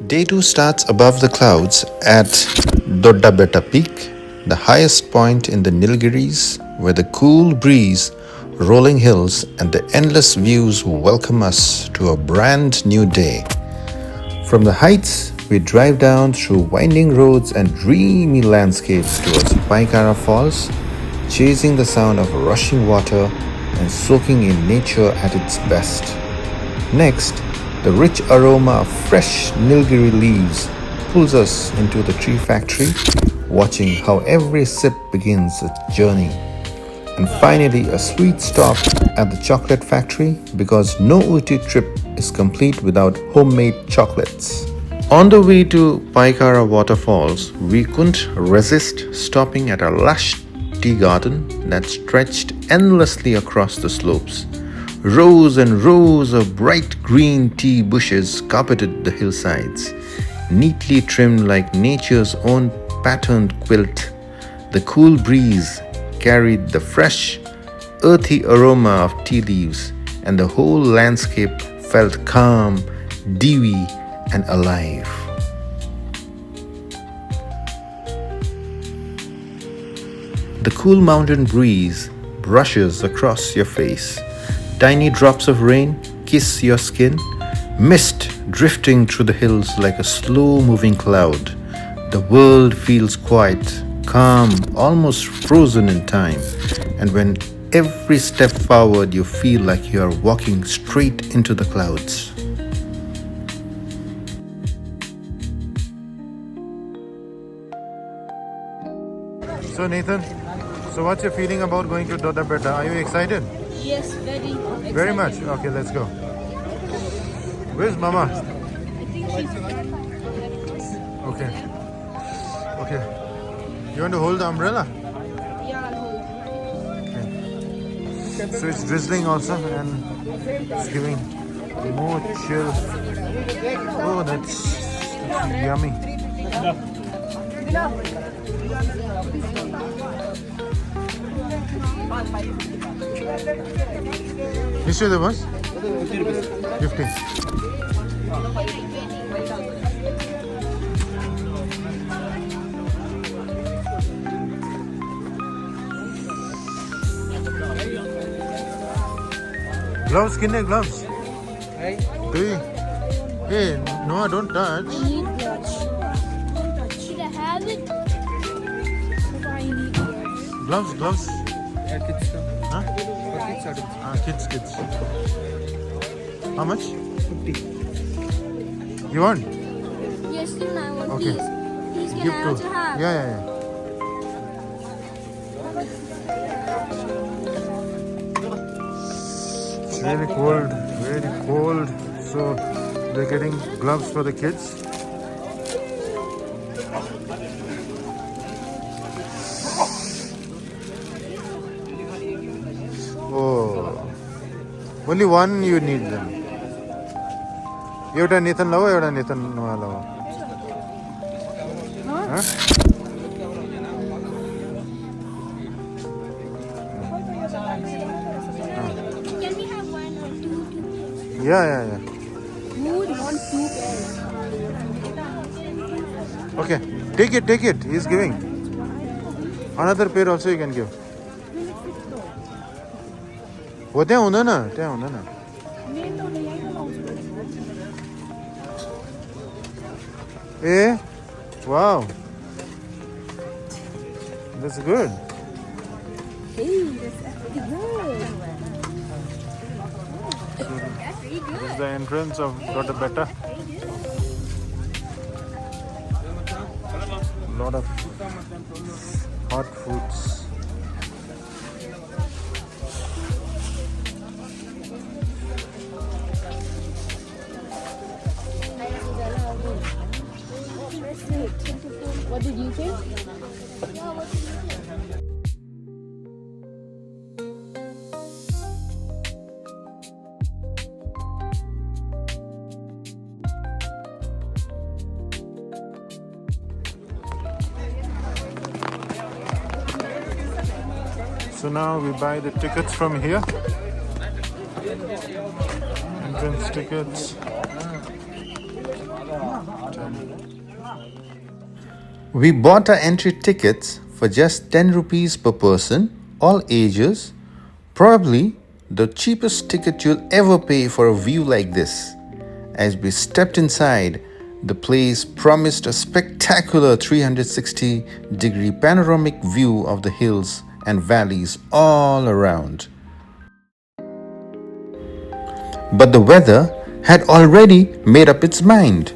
Day 2 starts above the clouds at Doddabetta Peak, the highest point in the Nilgiris, where the cool breeze, rolling hills, and the endless views welcome us to a brand new day. From the heights, we drive down through winding roads and dreamy landscapes towards Pykara Falls, chasing the sound of rushing water and soaking in nature at its best. Next, the rich aroma of fresh Nilgiri leaves pulls us into the tree factory, watching how every sip begins a journey. And finally, a sweet stop at the chocolate factory, because no Ooty trip is complete without homemade chocolates. On the way to Pykara Waterfalls, we couldn't resist stopping at a lush tea garden that stretched endlessly across the slopes. Rows and rows of bright green tea bushes carpeted the hillsides, neatly trimmed like nature's own patterned quilt. The cool breeze carried the fresh, earthy aroma of tea leaves, and the whole landscape felt calm, dewy, and alive. The cool mountain breeze brushes across your face. Tiny drops of rain kiss your skin, mist drifting through the hills like a slow-moving cloud. The world feels quiet, calm, almost frozen in time. And when every step forward, you feel like you are walking straight into the clouds. So Nathan, what's your feeling about going to Doddabetta? Are you excited? Yes, very excited. Very much? Okay, let's go. Where's Mama? I think she's Okay. Okay. You want to hold the umbrella? yeah, I'll hold. Okay. So it's drizzling also and it's giving more chill. Oh, that's yummy. History of the bus? 50. Gloves, kinne gloves? Three. Hey, no, don't touch. I need gloves. Should I have it? Or I need gloves? Gloves. Yeah, kids stuff. Huh? For kids items. Kids. How much? 50. You want? Yes, then I want Okay. these. These can Give I two. also have? Yeah. It's really cold, very cold. So they're getting gloves for the kids. Oh, only one you need them. एउटा नेतन लाओ एउटा नेतन नवा लाओ huh? Can we have one or two? Yeah. Who would want two pairs? Okay, take it. He's giving. Another pair also you can give. हो त्यहाँ हुँदैन Eh? Wow. That's good. Hey, that's pretty good. That's pretty This good. is the entrance of Doddabetta. A lot of hot foods. What did you think? So now we buy the tickets from here. Entrance tickets. We bought our entry tickets for just 10 rupees per person, all ages, probably the cheapest ticket you'll ever pay for a view like this. As we stepped inside, the place promised a spectacular 360-degree panoramic view of the hills and valleys all around. But the weather had already made up its mind.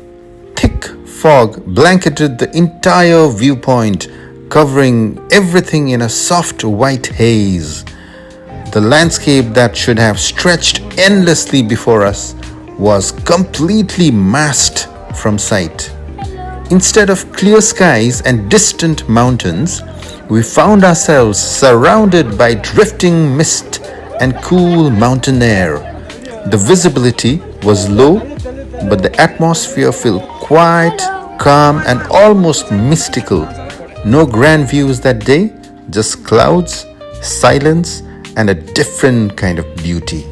Thick fog blanketed the entire viewpoint, covering everything in a soft white haze. The landscape that should have stretched endlessly before us was completely masked from sight. Instead of clear skies and distant mountains, we found ourselves surrounded by drifting mist and cool mountain air. The visibility was low, but the atmosphere felt quiet, calm, and almost mystical. No grand views that day, just clouds, silence, and a different kind of beauty.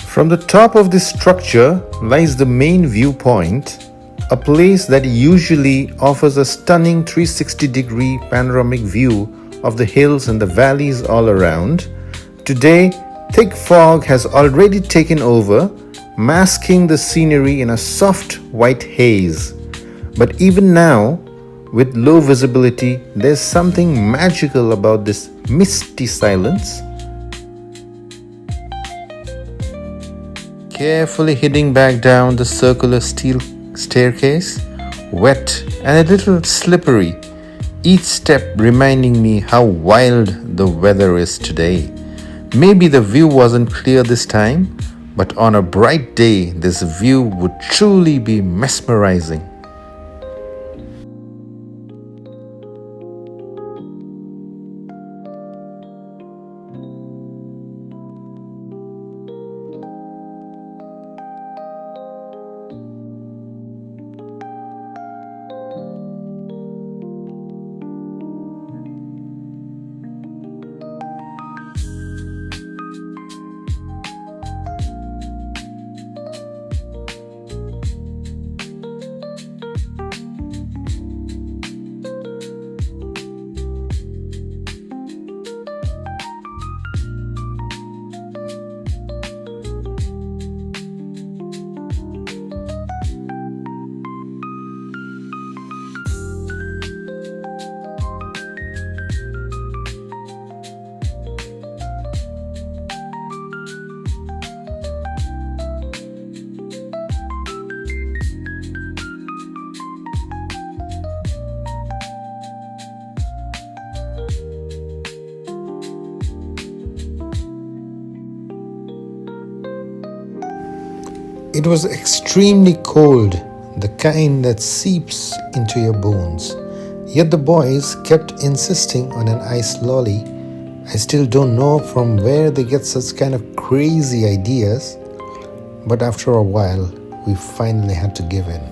From the top of this structure lies the main viewpoint, a place that usually offers a stunning 360-degree panoramic view of the hills and the valleys all around. Today, thick fog has already taken over, masking the scenery in a soft white haze. But even now, with low visibility, there's something magical about this misty silence. Carefully heading back down the circular steel staircase, wet and a little slippery, each step reminding me how wild the weather is today. Maybe the view wasn't clear this time, but on a bright day, this view would truly be mesmerizing. It was extremely cold, the kind that seeps into your bones. Yet the boys kept insisting on an ice lolly. I still don't know from where they get such kind of crazy ideas, but after a while, we finally had to give in.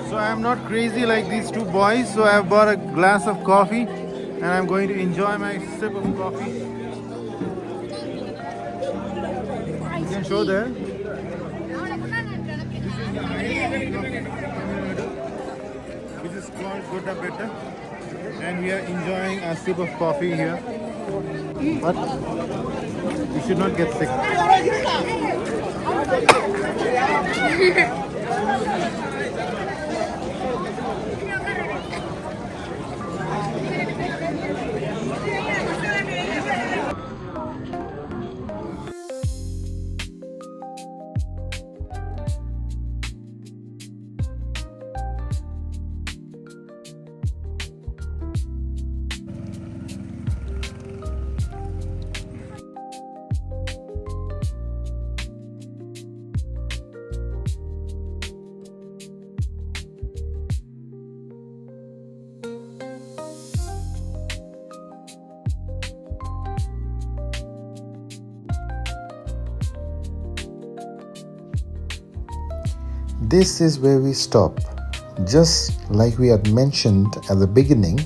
So I am not crazy like these two boys, so I have bought a glass of coffee and I'm going to enjoy my sip of coffee. You can show there. This is called Doddabetta and we are enjoying a sip of coffee here. But we should not get sick. this is where we stop. Just like we had mentioned at the beginning,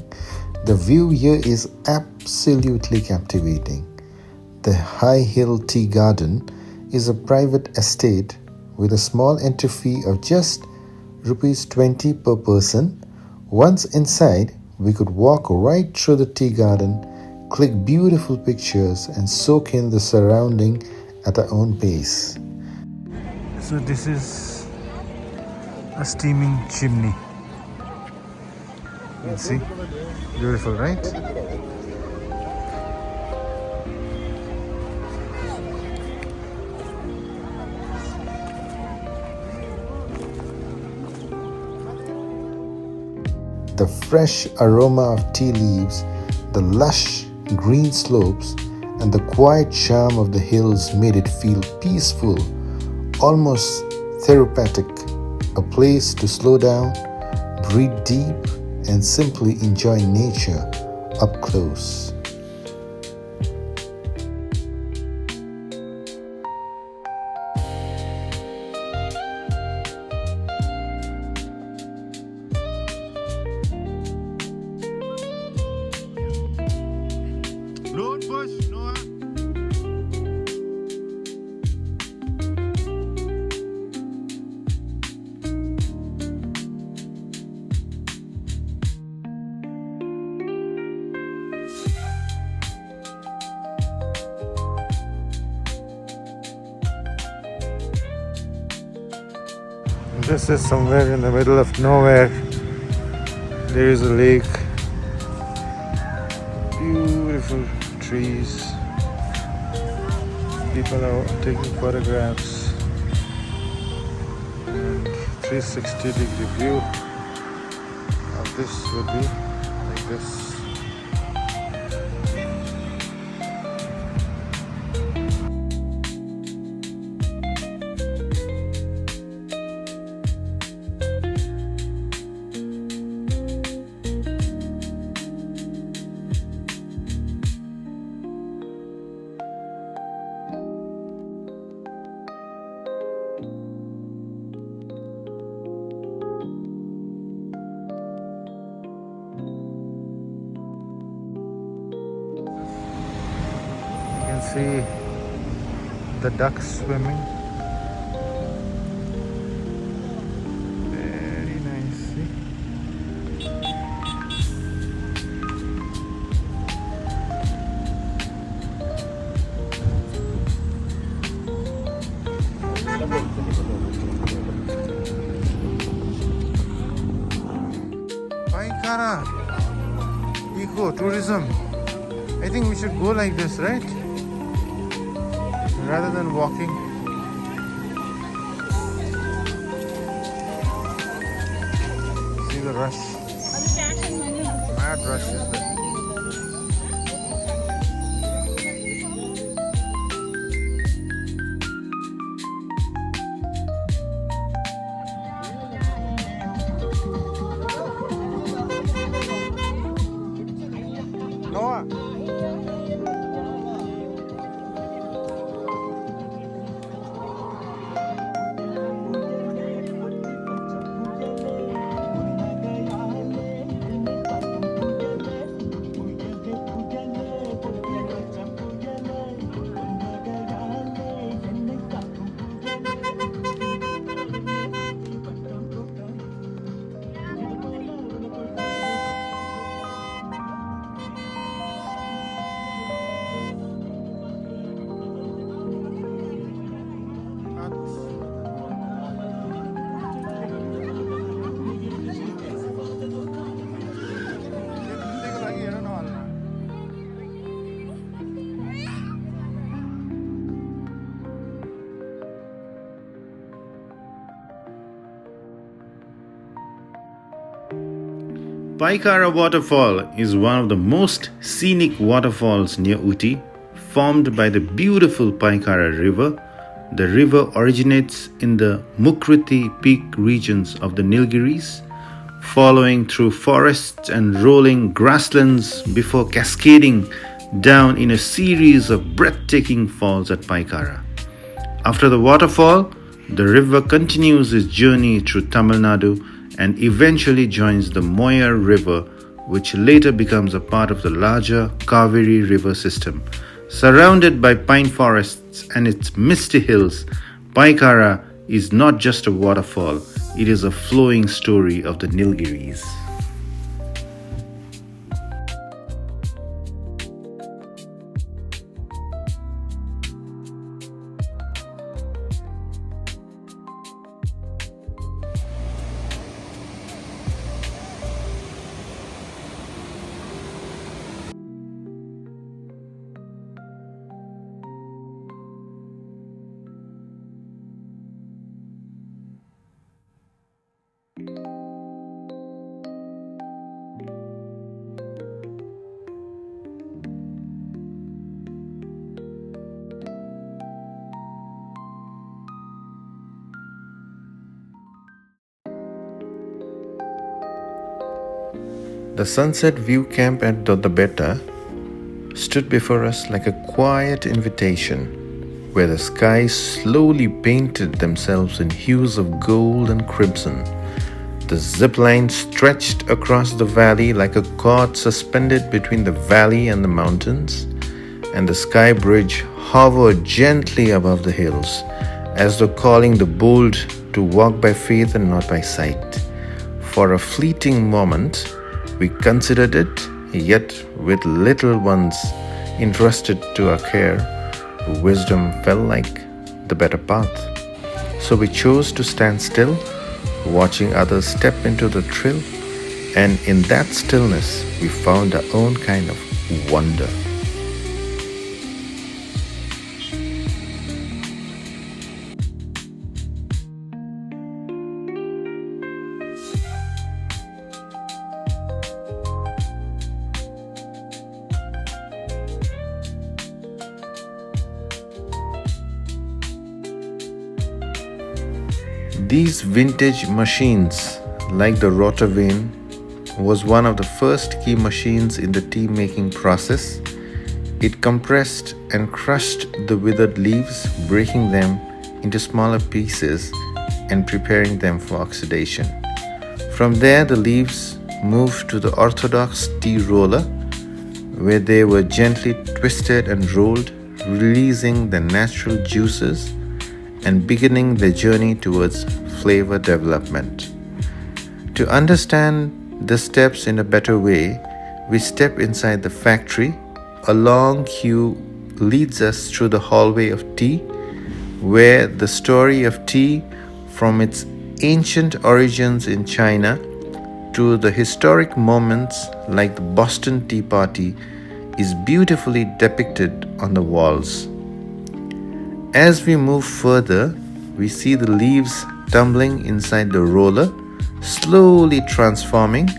the view here is absolutely captivating. The High Hill Tea Garden is a private estate with a small entry fee of just rupees 20 per person. Once inside, we could walk right through the tea garden, click beautiful pictures, and soak in the surrounding at our own pace. So this is a steaming chimney. You can see, beautiful, right? The fresh aroma of tea leaves, the lush green slopes, and the quiet charm of the hills made it feel peaceful, almost therapeutic, a place to slow down, breathe deep, and simply enjoy nature up close. Don't push, Noah. This is somewhere in the middle of nowhere. There is a lake. Beautiful trees. People are taking photographs. And 360-degree view of this would be like this. See the ducks swimming. Very nice. See? Pykara Eco Tourism. I think we should go like this, right? Rather than walking. See the rush. Mad rush is there. Noah. Pykara Waterfall is one of the most scenic waterfalls near Ooty, formed by the beautiful Pykara River. The river originates in the Pykara Peak regions of the Nilgiris, following through forests and rolling grasslands before cascading down in a series of breathtaking falls at Pykara. After the waterfall, The river continues its journey through Tamil Nadu and eventually joins the Moyar River, which later becomes a part of the larger Kaveri River system. Surrounded by pine forests and its misty hills, Pykara is not just a waterfall, it is a flowing story of the Nilgiris. The Sunset View Camp at Doddabetta stood before us like a quiet invitation, where the skies slowly painted themselves in hues of gold and crimson. The zip line stretched across the valley like a cord suspended between the valley and the mountains, and the sky bridge hovered gently above the hills, as though calling the bold to walk by faith and not by sight. For a fleeting moment, we considered it, yet with little ones entrusted to our care, wisdom felt like the better path. So we chose to stand still, watching others step into the trail, and in that stillness, we found our own kind of wonder. These vintage machines, like the rotor vane, was one of the first key machines in the tea making process. It compressed and crushed the withered leaves, breaking them into smaller pieces and preparing them for oxidation. From there, the leaves moved to the orthodox tea roller, where they were gently twisted and rolled, releasing the natural juices and beginning their journey towards flavor development. To understand the steps in a better way, we step inside the factory. A long queue leads us through the hallway of tea, where the story of tea, from its ancient origins in China to the historic moments like the Boston Tea Party, is beautifully depicted on the walls. As we move further, we see the leaves tumbling inside the roller, slowly transforming.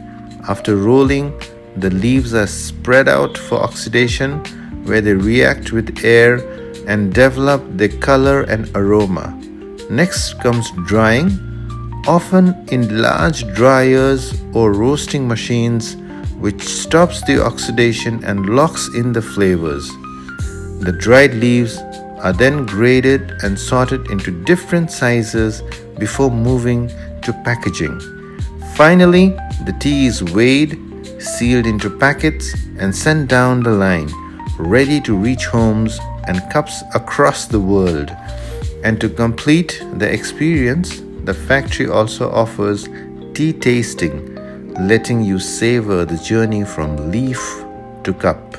After rolling, the leaves are spread out for oxidation, where they react with air and develop their color and aroma. Next comes drying, often in large dryers or roasting machines, which stops the oxidation and locks in the flavors. The dried leaves are then graded and sorted into different sizes before moving to packaging. Finally, the tea is weighed, sealed into packets, and sent down the line, ready to reach homes and cups across the world. And to complete the experience, the factory also offers tea tasting, letting you savor the journey from leaf to cup.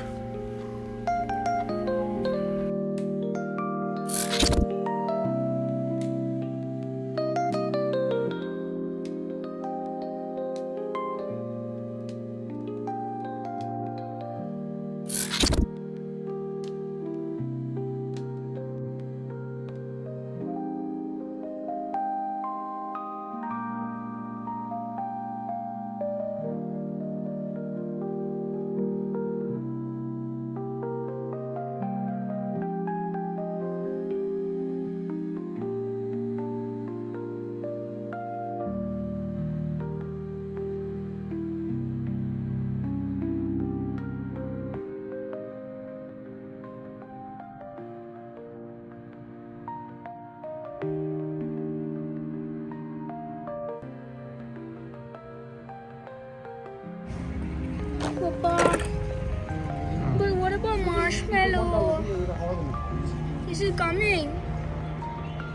marshmallow. This is coming.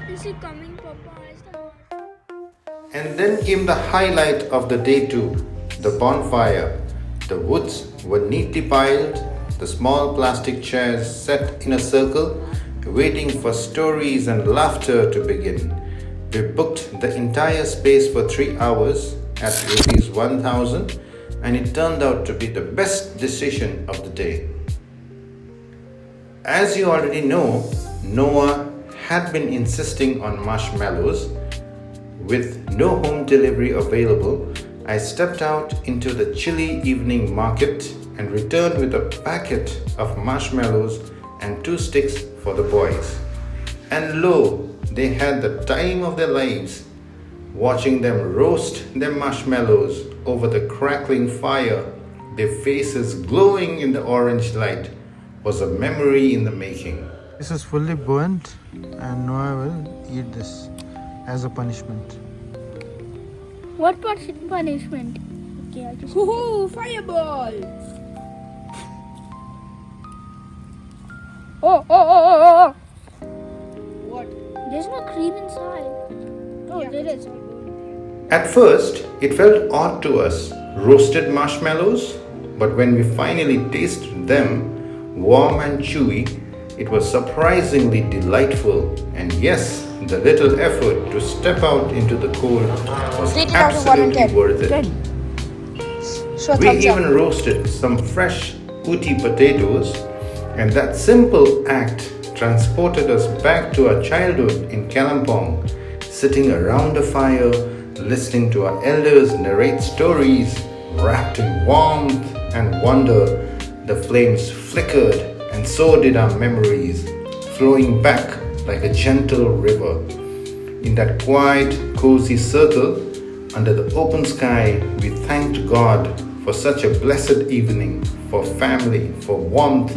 This is coming, Papa. It's the marshmallow. And then came the highlight of the day too, the bonfire. The woods were neatly piled, the small plastic chairs set in a circle, waiting for stories and laughter to begin. We booked the entire space for 3 hours at rupees 1000, and it turned out to be the best decision of the day. As you already know, Noah had been insisting on marshmallows. With no home delivery available, I stepped out into the chilly evening market and returned with a packet of marshmallows and 2 sticks for the boys. And lo, they had the time of their lives. Watching them roast their marshmallows over the crackling fire, their faces glowing in the orange light, was a memory in the making. This is fully burnt and Noah will eat this as a punishment. What punishment? Okay, I just. Woohoo! Fireball! Oh! What? There's no cream inside. Oh, Yeah. there is. At first, it felt odd to us, roasted marshmallows, but when we finally tasted them, warm and chewy, it was surprisingly delightful. And yes, the little effort to step out into the cold was Rate it out of 1 and absolutely 10. worth it. 10. So We thumbs up. even roasted some fresh Ooty potatoes, and that simple act transported us back to our childhood in Kalimpong, sitting around a fire, listening to our elders narrate stories, wrapped in warmth and wonder. The flames flickered, and so did our memories, flowing back like a gentle river. In that quiet, cozy circle, under the open sky, we thanked God for such a blessed evening, for family, for warmth,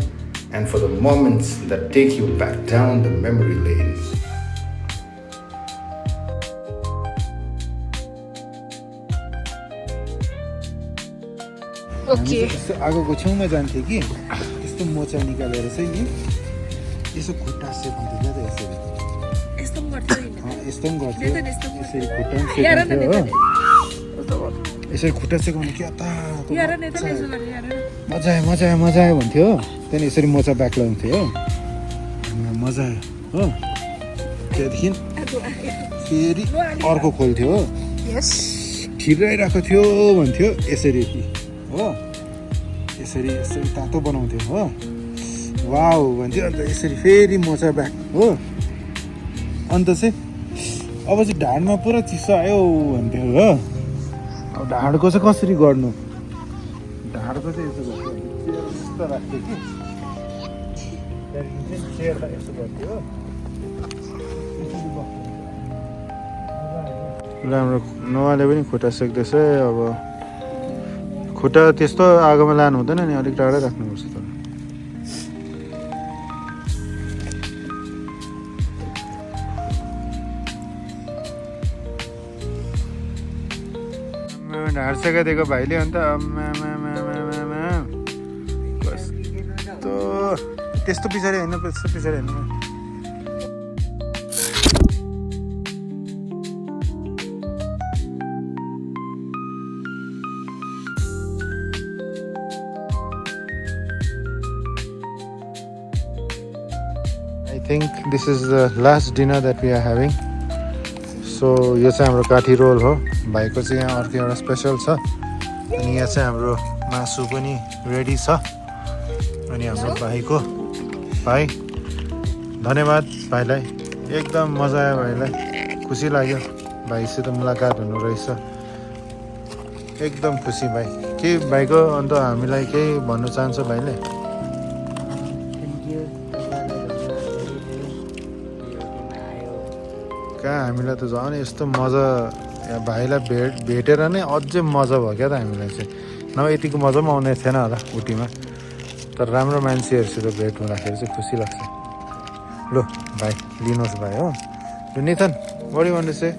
and for the moments that take you back down the memory lanes. Okay. आगोको छेउमा जान्थ्यो कि यस्तो mocha निकालेर चाहिँ नि यसो खुट्टा सेकाउँथ्यो क्या त यसरी यस्तो पनि गर्थ्यो नि। यस्तो पनि गर्थ्यो नेतन यस्तो यसरी खुट्टा पनि यार न सेकाउँथ्यो नेतन। हो यसरी खुट्टा सेकाउने क्या तातो यार नेतन यसो गर्ने यार। मजा आयो भन्थ्यो हो त्यहाँदेखि यसरी मोचा ब्याक लगाउँथ्यो हो मजा आयो हो त्यहाँदेखि फेरि अर्को खोल्थ्यो हो यस। ठिराइरहेको थियो भन्थ्यो यसरी हो यसरी यसरी तातो बनाउँथ्यो हो वाउ भन्थ्यो अन्त यसरी फेरि मोचा ब्याक हो अन्त चाहिँ अब चाहिँ ढाडमा पुरा चिसो आयो भन्थ्यो हो अब ढाडको चाहिँ कसरी गर्नु ढाडको चाहिँ यसो गर्थ्यो यस्तो राख्थ्यो कि त्यहाँदेखि चाहिँ चेयरलाई यसो गर्थ्यो हो राम्रो नवाले पनि खुट्टा सेक्दैछ अब खुट्टा त्यस्तो आगोमा लानु हुँदैन नि अलिक टाढै राख्नुपर्छ तर ढाड सेकाइदिएको भाइले अन्त कस्तो त्यस्तो पछाडि होइन त्यस्तो पछाडि होइन I think this is the last dinner that we are having. So यो चाहिँ हाम्रो काठी रोल हो भाइको चाहिँ यहाँ अर्को एउटा स्पेसल छ अनि यहाँ चाहिँ हाम्रो मासु पनि रेडी छ अनि हाम्रो भाइको भाइ धन्यवाद भाइलाई एकदम मजा आयो भाइलाई खुसी लाग्यो भाइसित मुलाकात हुनु रहेछ एकदम खुसी भाइ के भाइको अन्त हामीलाई केही भन्नु चाहन्छ भाइले कहाँ हामीलाई त झन् यस्तो मजा भाइलाई भेटेर नै अझै मजा भयो क्या त हामीलाई चाहिँ नभए यतिको मजा पनि आउने थिएन होला उटीमा तर राम्रो मान्छेहरूसित भेट हुँदाखेरि चाहिँ खुसी लाग्छ ल भाइ लिनुहोस् भाइ हो निथन what do you want to say?